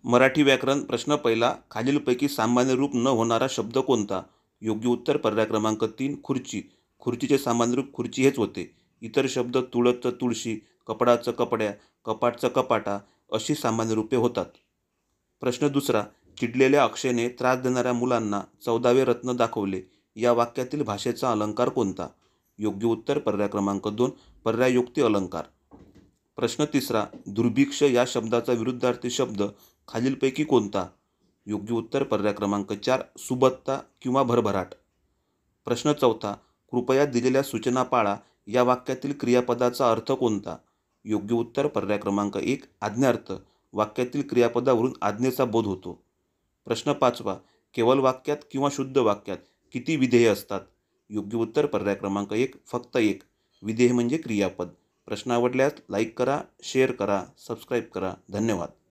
मराठी व्याकरण प्रश्न पहिला. खालीलपैकी सामान्य रूप न होणारा शब्द कोणता? योग्य उत्तर पर्याय क्रमांक 3 खुर्ची. खुर्चीचे सामान्य रूप खुर्ची हेच होते. इतर शब्द तुळसचं तुळशी, कपडाचं कपड्या, कपाटचं कपाटा अशी सामान्य रूपे होतात. प्रश्न दुसरा. चिडलेल्या अक्षयने त्रास देणाऱ्या मुलांना 14वे रत्न दाखवले. या वाक्यातील भाषेचा अलंकार कोणता? योग्य उत्तर पर्याय क्रमांक 2 पर्यायोक्ती अलंकार. प्रश्न तिसरा. दुर्भिक्ष या शब्दाचा विरुद्धार्थी शब्द खालीलपैकी कोणता? योग्य उत्तर पर्याय क्रमांक 4 सुबत्ता किंवा भरभराट. प्रश्न चौथा. कृपया दिलेल्या सूचना पाळा या वाक्यातील क्रियापदाचा अर्थ कोणता? योग्य उत्तर पर्याय क्रमांक 1 आज्ञार्थ. वाक्यातील क्रियापदावरून आज्ञेचा बोध होतो. प्रश्न पाचवा. केवळ वाक्यात किंवा शुद्ध वाक्यात किती विधेय असतात? योग्य उत्तर पर्याय क्रमांक 1 फक्त 1. विधेय म्हणजे क्रियापद. प्रश्न आवडल्यास लाईक करा, शेअर करा, सबस्क्राईब करा. धन्यवाद.